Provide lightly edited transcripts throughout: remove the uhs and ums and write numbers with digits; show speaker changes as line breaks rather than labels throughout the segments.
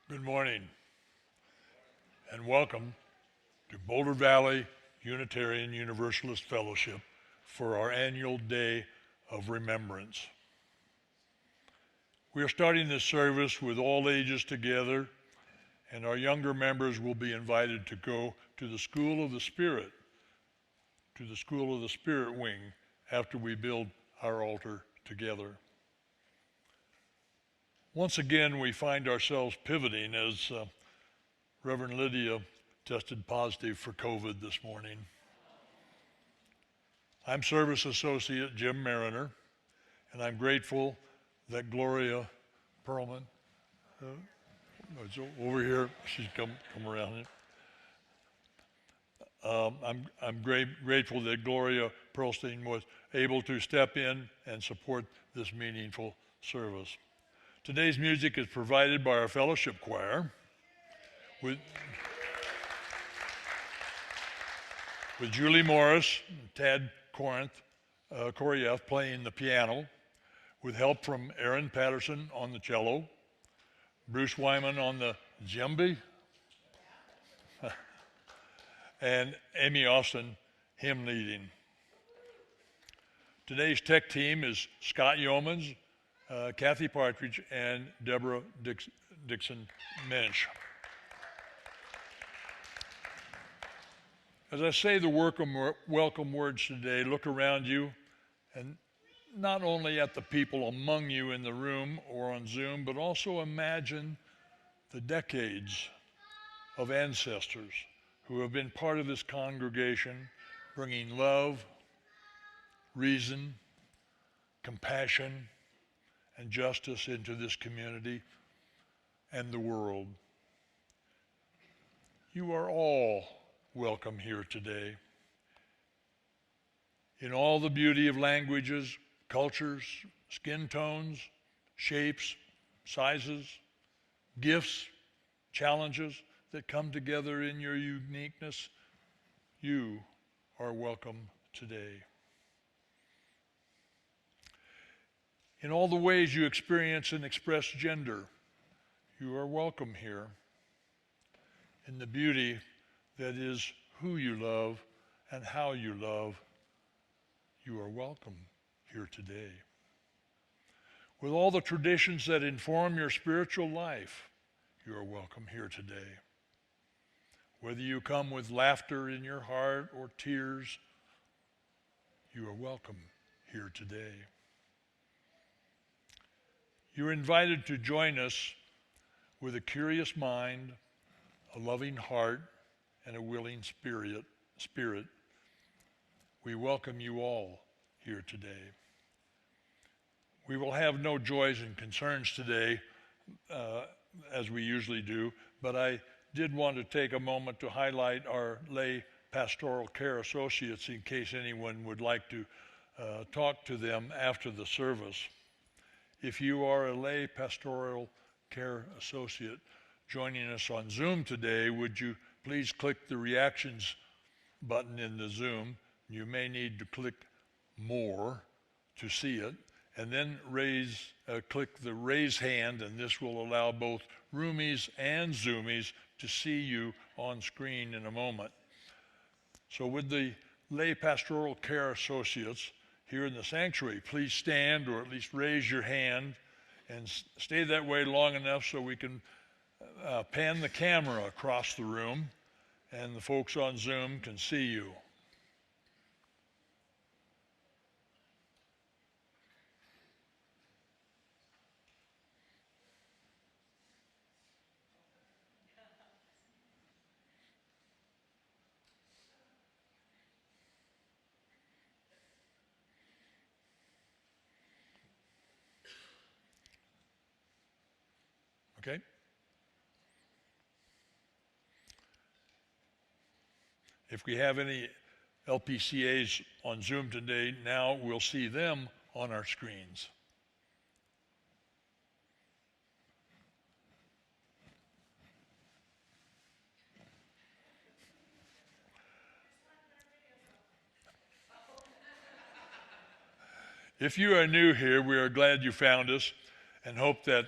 Good morning and welcome to Boulder Valley Unitarian Universalist Fellowship for our annual Day of Remembrance. We are starting this service with all ages together, and our younger members will be invited to go to the School of the Spirit, wing after we build our altar together. Once again, we find ourselves pivoting as Reverend Lydia tested positive for COVID this morning. I'm Service Associate Jim Mariner, and I'm grateful that Gloria Perlman, is over here, she's come around. I'm grateful that Gloria Perlstein was able to step in and support this meaningful service. Today's music is provided by our fellowship choir with Julie Morris, Tad Korieff playing the piano, with help from Aaron Patterson on the cello, Bruce Wyman on the djembe, and Amy Austin hymn leading. Today's tech team is Scott Yeomans, Kathy Partridge, and Deborah Dixon Mensch. As I say the welcome words today, look around you, and not only at the people among you in the room or on Zoom, but also imagine the decades of ancestors who have been part of this congregation, bringing love, reason, compassion, and justice into this community and the world. You are all welcome here today. In all the beauty of languages, cultures, skin tones, shapes, sizes, gifts, challenges that come together in your uniqueness, you are welcome today. In all the ways you experience and express gender, you are welcome here. In the beauty that is who you love and how you love, you are welcome here today. With all the traditions that inform your spiritual life, you are welcome here today. Whether you come with laughter in your heart or tears, you are welcome here today. You're invited to join us with a curious mind, a loving heart, and a willing spirit. We welcome you all here today. We will have no joys and concerns today, as we usually do, but I did want to take a moment to highlight our lay pastoral care associates in case anyone would like to talk to them after the service. If you are a lay pastoral care associate joining us on Zoom today, would you please click the reactions button in the Zoom. You may need to click more to see it, and then click the raise hand, and this will allow both roomies and Zoomies to see you on screen in a moment. So with the lay pastoral care associates here in the sanctuary, please stand or at least raise your hand and stay that way long enough so we can pan the camera across the room and the folks on Zoom can see you. Okay? If we have any LPCAs on Zoom today, now we'll see them on our screens. If you are new here, we are glad you found us and hope that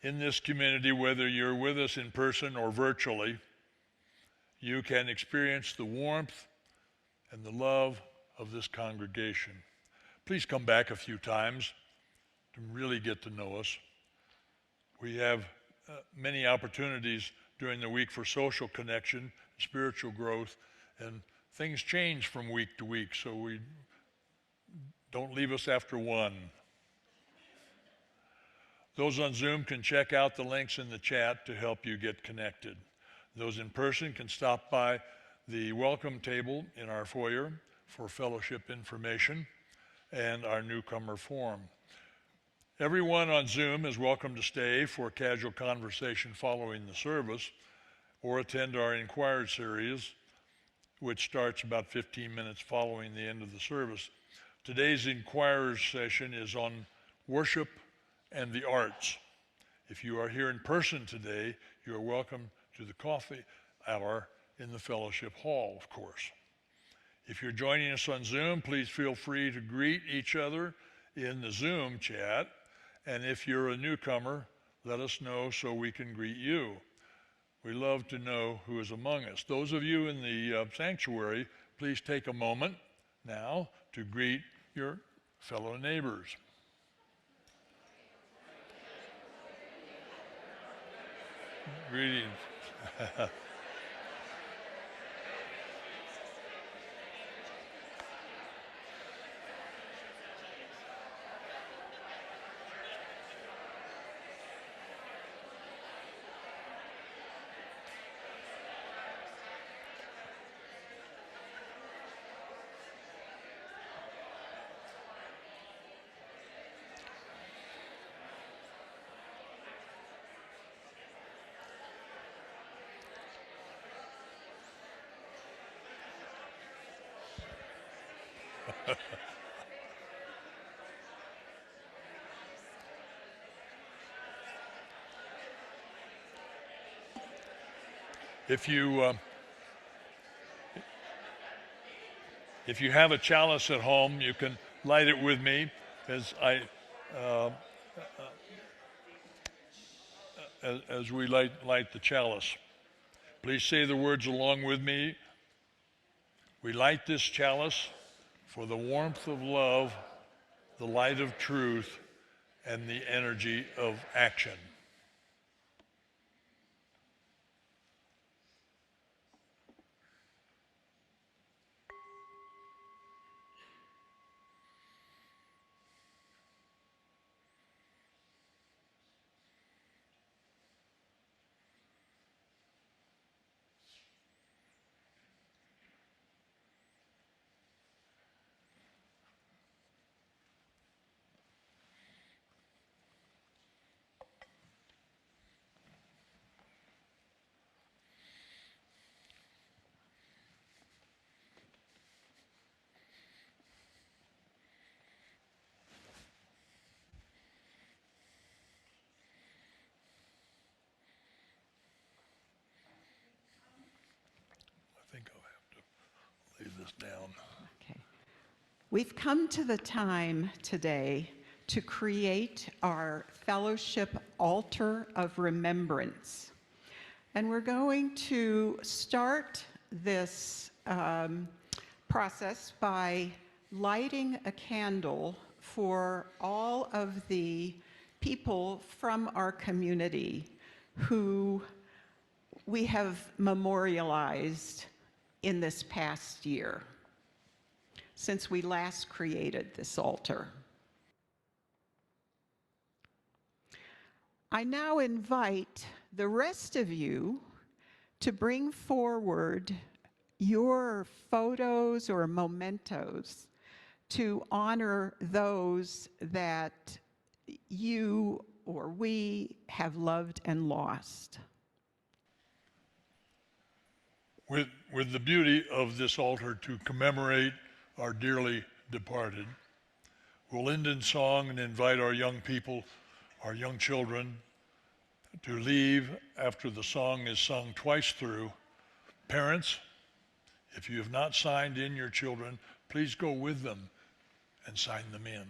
in this community, whether you're with us in person or virtually, you can experience the warmth and the love of this congregation. Please come back a few times to really get to know us. We have many opportunities during the week for social connection, spiritual growth, and things change from week to week, so don't leave us after one. Those on Zoom can check out the links in the chat to help you get connected. Those in person can stop by the welcome table in our foyer for fellowship information and our newcomer form. Everyone on Zoom is welcome to stay for casual conversation following the service or attend our Inquired series, which starts about 15 minutes following the end of the service. Today's Inquirers session is on worship and the arts. If you are here in person today, you are welcome to the coffee hour in the fellowship hall, of course. If you're joining us on Zoom, please feel free to greet each other in the Zoom chat. And if you're a newcomer, let us know so we can greet you. We love to know who is among us. Those of you in the sanctuary, please take a moment now to greet your fellow neighbors. Greetings. If you have a chalice at home, you can light it with me as we light the chalice. Please say the words along with me. We light this chalice for the warmth of love, the light of truth, and the energy of action. I think I'll have to lay this down.
Okay. We've come to the time today to create our fellowship altar of remembrance. And we're going to start this process by lighting a candle for all of the people from our community who we have memorialized in this past year since we last created this altar. I now invite the rest of you to bring forward your photos or mementos to honor those that you or we have loved and lost.
With the beauty of this altar to commemorate our dearly departed, we'll end in song and invite our young people, our young children, to leave after the song is sung twice through. Parents, if you have not signed in your children, please go with them and sign them in.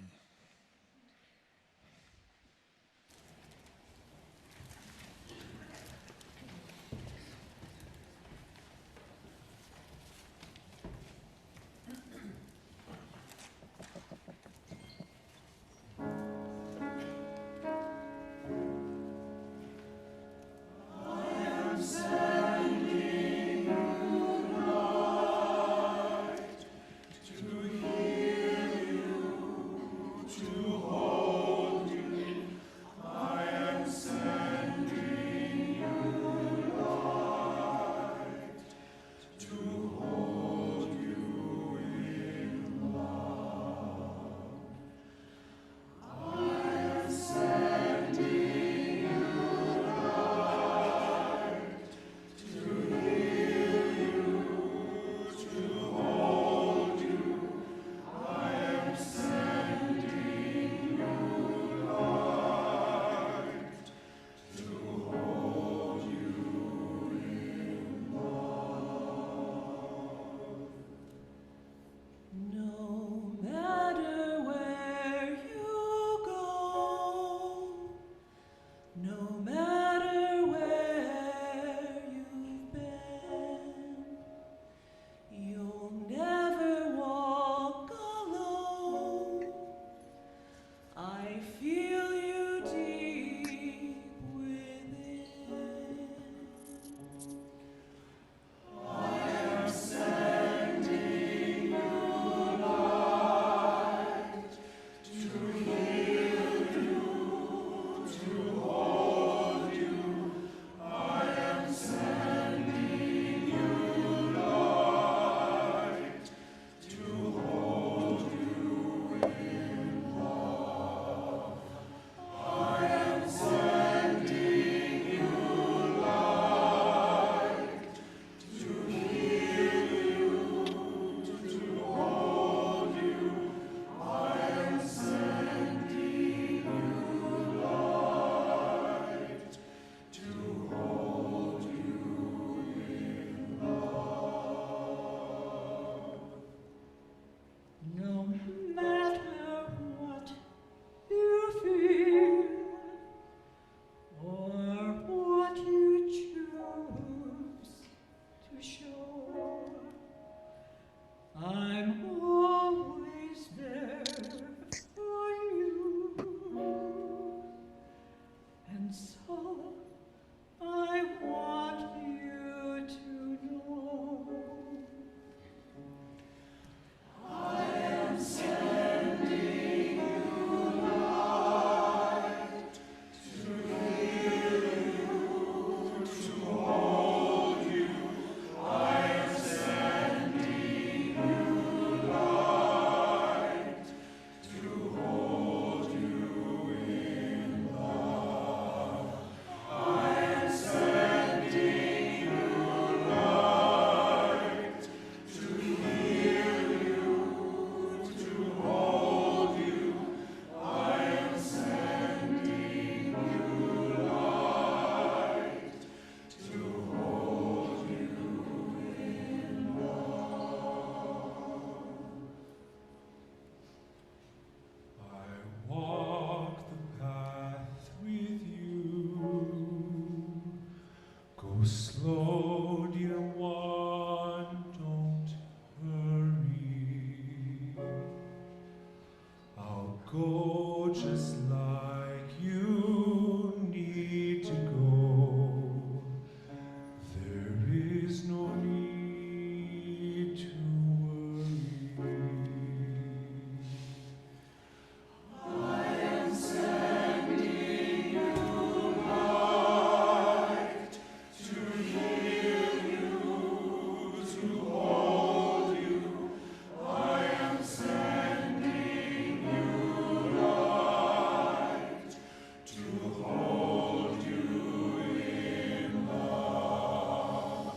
I want you to know I am sending you light to heal you, to hold you. I am sending you light to hold you in love. I am sending you light to heal you, to hold you. I am sending you light to hold you in love. I walk the path with you. Go slow, dear one, don't hurry. I'll go just like you need to go. There is no need to worry. I am sending you light to heal you, to hold you. I am sending you light to hold you in love.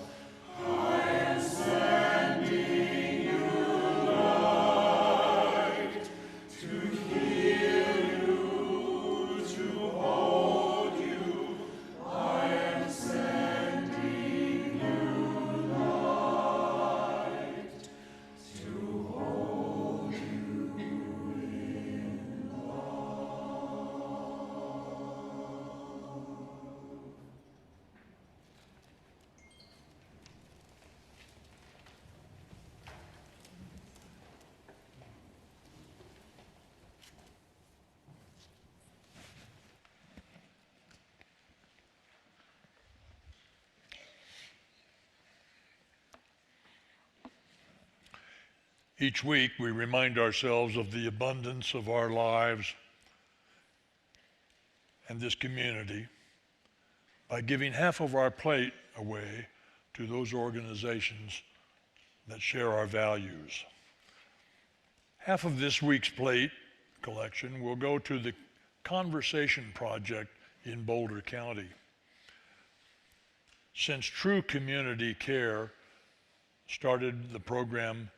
I am sending you light to heal you, to hold you. I am sending you light to hold you in love.
Each week, we remind ourselves of the abundance of our lives and this community by giving half of our plate away to those organizations that share our values. Half of this week's plate collection will go to the Conversation Project in Boulder County. Since True Community Care started the program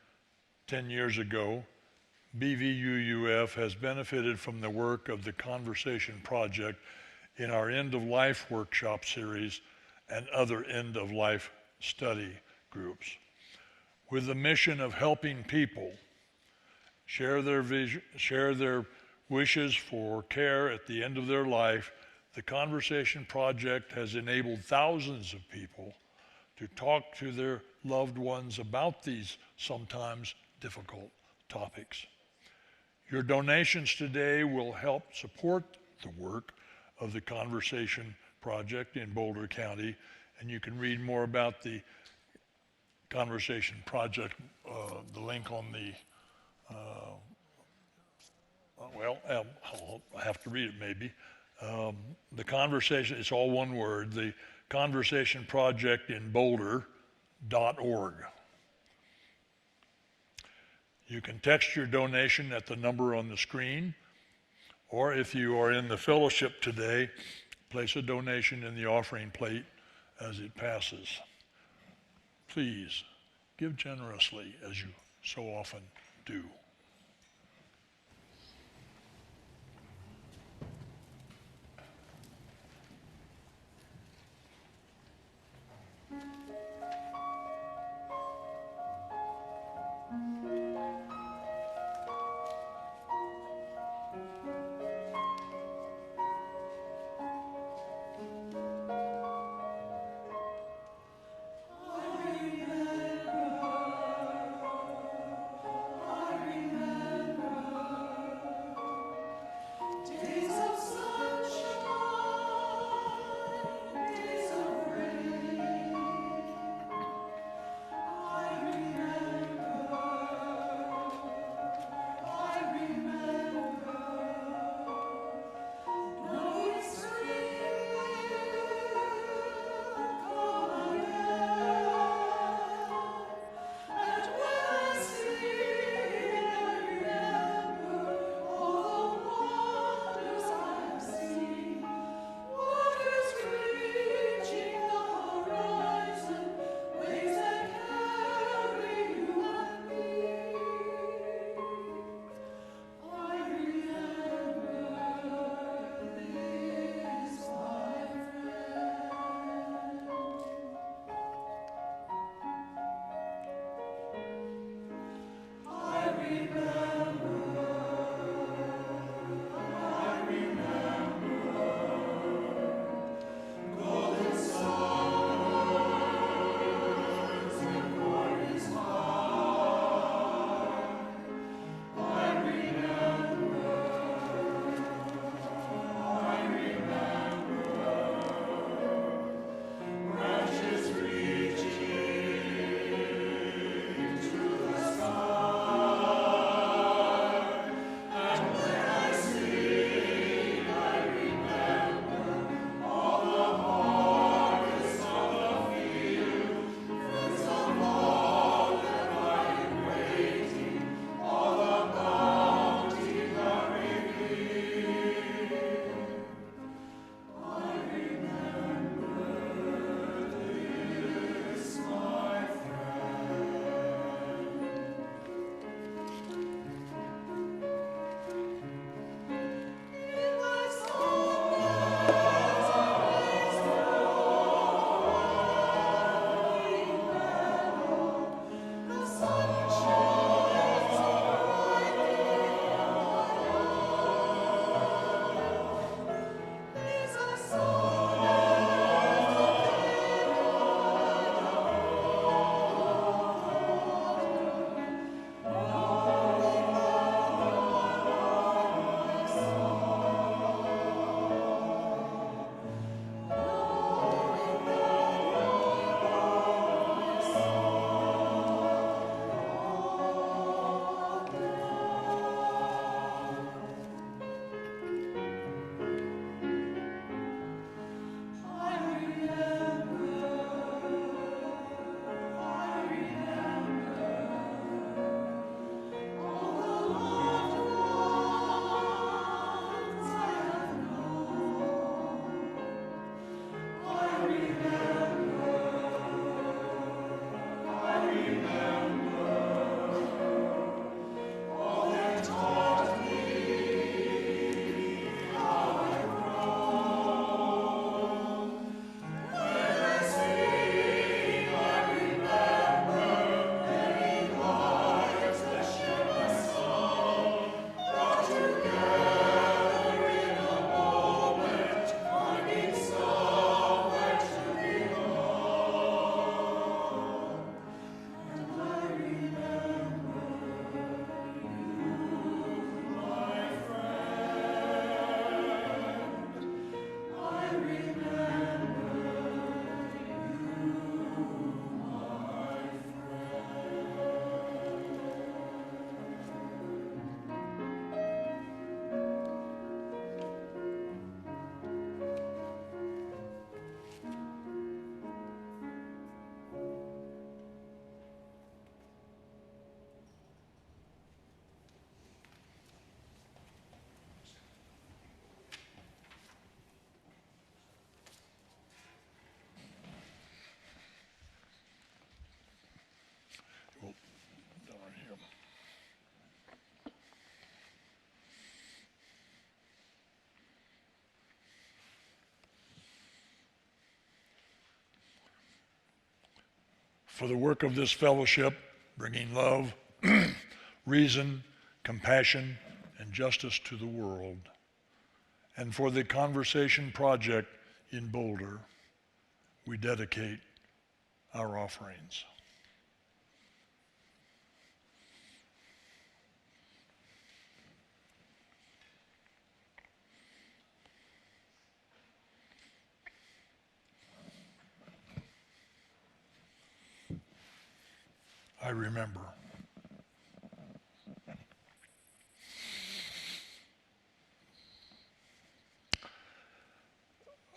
10 years ago, BVUUF has benefited from the work of the Conversation Project in our end-of-life workshop series and other end-of-life study groups. With the mission of helping people share their vision, share their wishes for care at the end of their life, the Conversation Project has enabled thousands of people to talk to their loved ones about these sometimes difficult topics. Your donations today will help support the work of the Conversation Project in Boulder County, and you can read more about the Conversation Project, the link on the, I'll have to read it maybe. The conversation, it's all one word, the Conversation Project in Boulder.org. You can text your donation at the number on the screen, or if you are in the fellowship today, place a donation in the offering plate as it passes. Please give generously as you so often do.
I remember
for the work of this fellowship, bringing love, reason, compassion, and justice to the world, and for the Conversation Project in Boulder, we dedicate our offerings. I remember.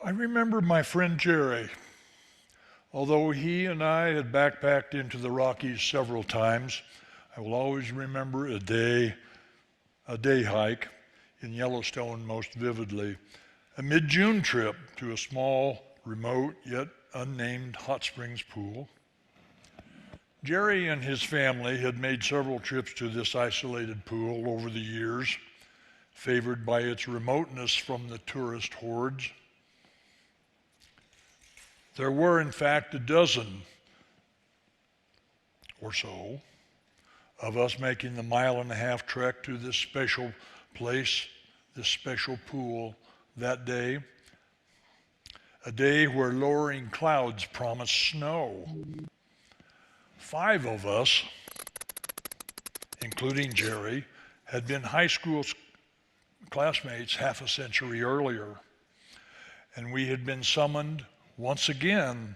I remember my friend Jerry. Although he and I had backpacked into the Rockies several times, I will always remember a day hike in Yellowstone most vividly, a mid-June trip to a small, remote, yet unnamed hot springs pool. Jerry and his family had made several trips to this isolated pool over the years, favored by its remoteness from the tourist hordes. There were, in fact, a dozen or so of us making the mile-and-a-half trek to this special place, this special pool that day, a day where lowering clouds promised snow. 5 of us, including Jerry, had been high school classmates half a century earlier, and we had been summoned once again,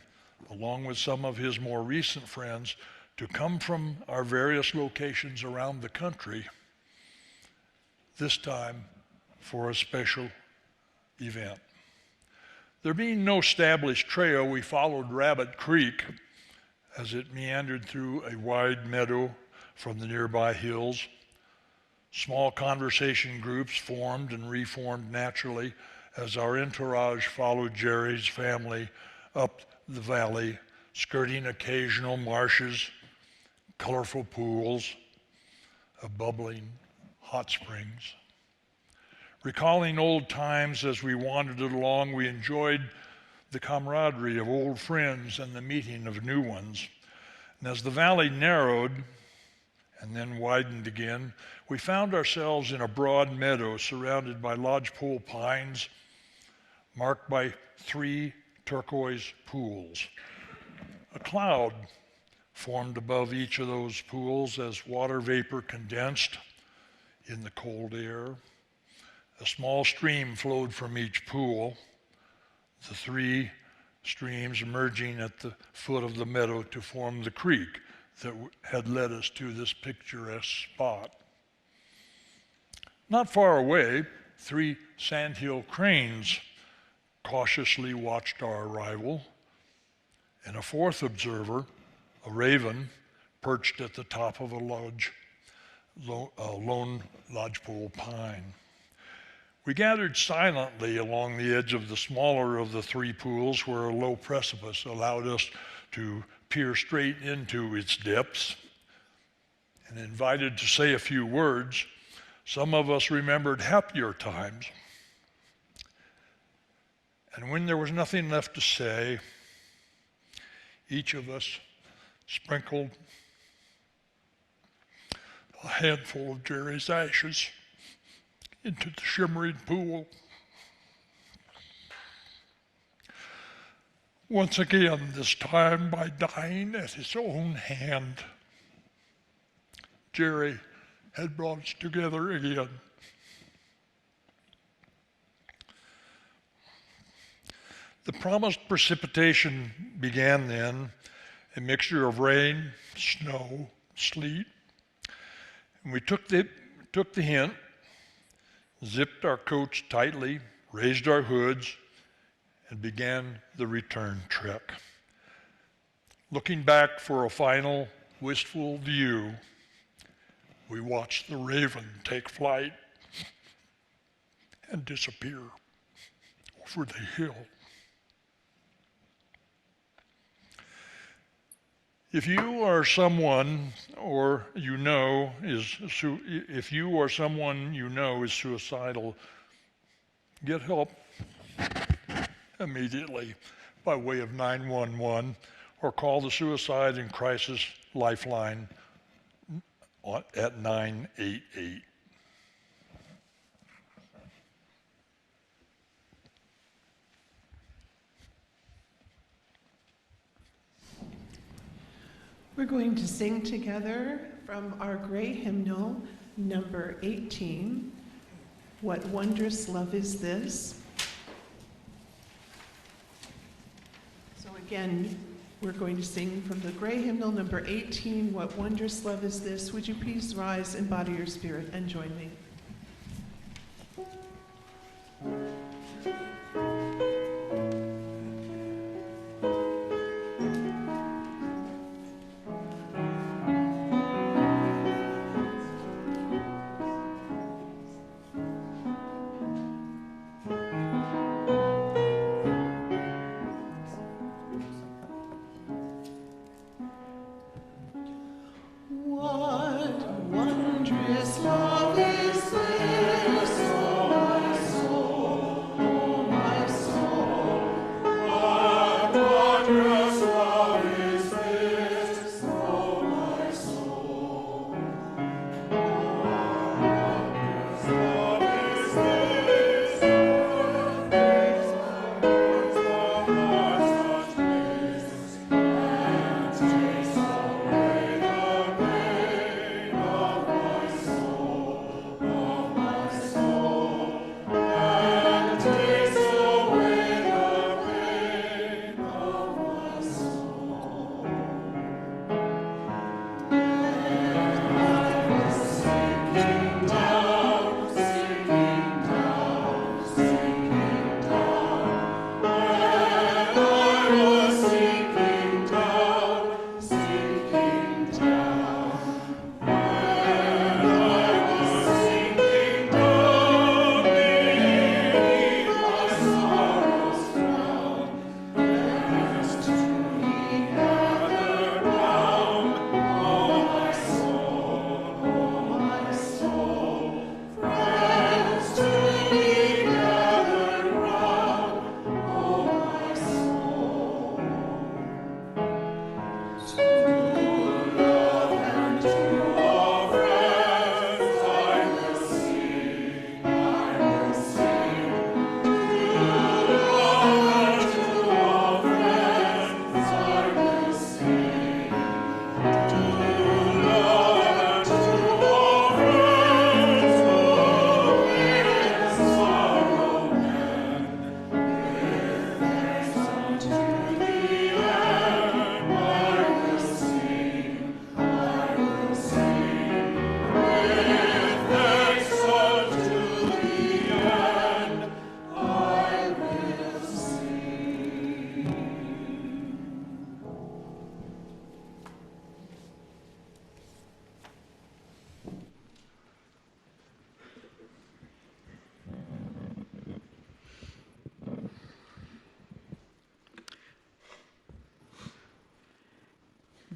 along with some of his more recent friends, to come from our various locations around the country, this time for a special event. There being no established trail, we followed Rabbit Creek as it meandered through a wide meadow from the nearby hills. Small conversation groups formed and reformed naturally as our entourage followed Jerry's family up the valley, skirting occasional marshes, colorful pools, of bubbling hot springs. Recalling old times as we wandered along, we enjoyed the camaraderie of old friends and the meeting of new ones. And as the valley narrowed and then widened again, we found ourselves in a broad meadow surrounded by lodgepole pines, marked by 3 turquoise pools. A cloud formed above each of those pools as water vapor condensed in the cold air. A small stream flowed from each pool, the 3 streams emerging at the foot of the meadow to form the creek that had led us to this picturesque spot. Not far away, 3 sandhill cranes cautiously watched our arrival, and a 4th observer, a raven, perched at the top of a lone lodgepole pine. We gathered silently along the edge of the smaller of the 3 pools where a low precipice allowed us to peer straight into its depths. And invited to say a few words, some of us remembered happier times. And when there was nothing left to say, each of us sprinkled a handful of Jerry's ashes into the shimmering pool. Once again, this time by dying at his own hand, Jerry had brought us together again. The promised precipitation began then, a mixture of rain, snow, sleet, and we took the hint, zipped our coats tightly, raised our hoods, and began the return trek. Looking back for a final wistful view, we watched the raven take flight and disappear over the hill. If you or someone you know is suicidal, get help immediately by way of 911 or or call the Suicide and Crisis Lifeline at 988.
We're going to sing together from our gray hymnal, number 18, What Wondrous Love Is This? So again, we're going to sing from the gray hymnal, number 18, What Wondrous Love Is This? Would you please rise and body your spirit and join me?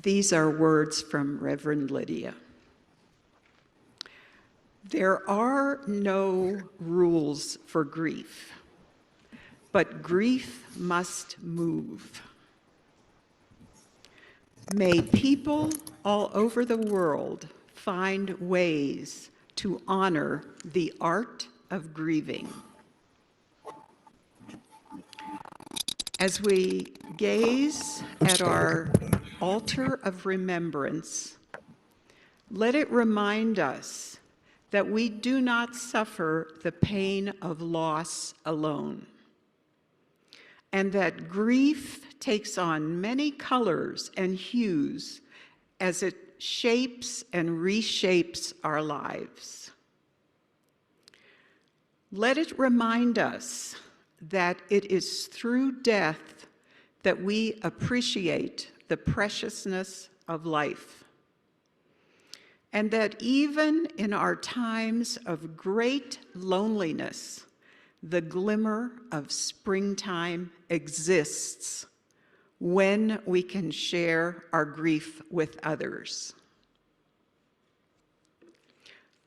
These are words from Reverend Lydia. There are no rules for grief, but grief must move. May people all over the world find ways to honor the art of grieving. As we gaze at our altar of remembrance, let it remind us that we do not suffer the pain of loss alone, and that grief takes on many colors and hues as it shapes and reshapes our lives. Let it remind us that it is through death that we appreciate the preciousness of life, and that even in our times of great loneliness, the glimmer of springtime exists when we can share our grief with others.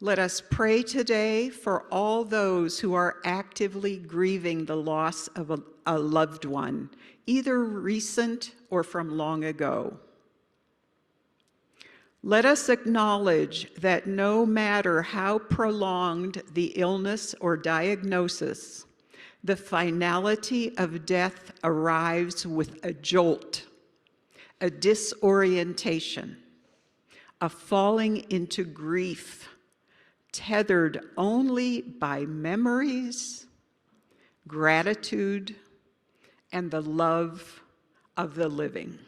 Let us pray today for all those who are actively grieving the loss of a loved one, either recent or from long ago. Let us acknowledge that no matter how prolonged the illness or diagnosis, the finality of death arrives with a jolt, a disorientation, a falling into grief, tethered only by memories, gratitude, and the love of the living.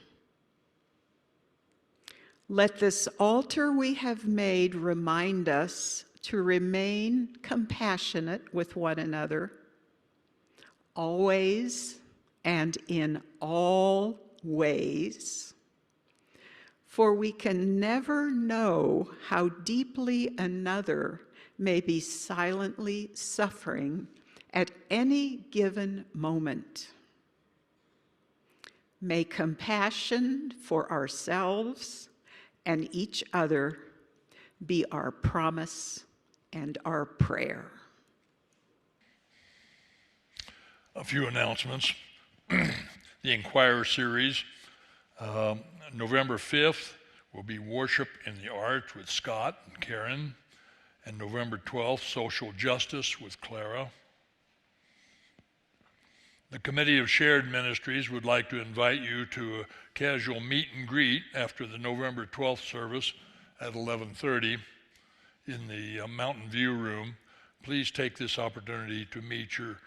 Let this altar we have made remind us to remain compassionate with one another, always and in all ways, for we can never know how deeply another may be silently suffering at any given moment. May compassion for ourselves and each other be our promise and our prayer.
A few announcements. The Inquirer series, November 5th will be Worship in the Arts with Scott and Karen, and November 12th, Social Justice with Clara. The Committee of Shared Ministries would like to invite you to a casual meet and greet after the November 12th service at 11:30 in the Mountain View room. Please take this opportunity to meet your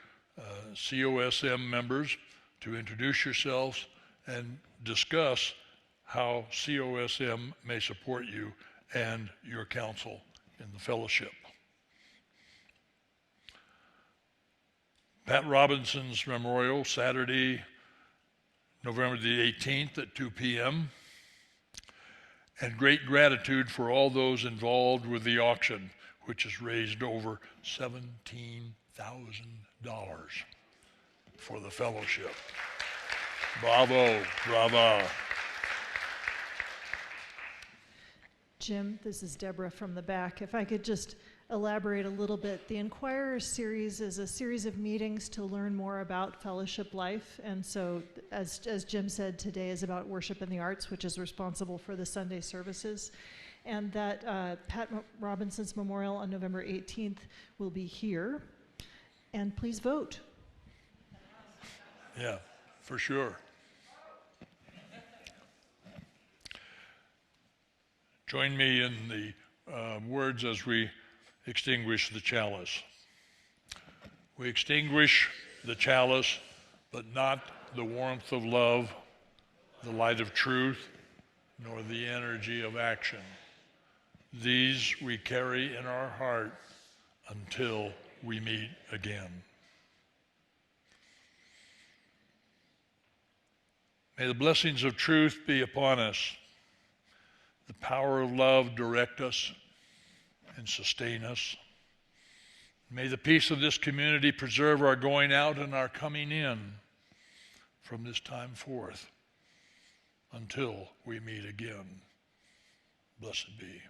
COSM members, to introduce yourselves and discuss how COSM may support you and your council in the fellowship. Pat Robinson's memorial, Saturday, November the 18th at 2 p.m. And great gratitude for all those involved with the auction, which has raised over $17,000 for the fellowship. Bravo, bravo.
Jim, this is Deborah from the back. If I could just elaborate a little bit. The Inquirer series is a series of meetings to learn more about fellowship life. And so, as Jim said, today is about worship in the arts, which is responsible for the Sunday services. And that Pat Robinson's memorial on November 18th will be here. And please vote.
Yeah, for sure. Join me in the words as we extinguish the chalice. We extinguish the chalice, but not the warmth of love, the light of truth, nor the energy of action. These we carry in our heart until we meet again. May the blessings of truth be upon us. The power of love direct us and sustain us. May the peace of this community preserve our going out and our coming in from this time forth until we meet again. Blessed be.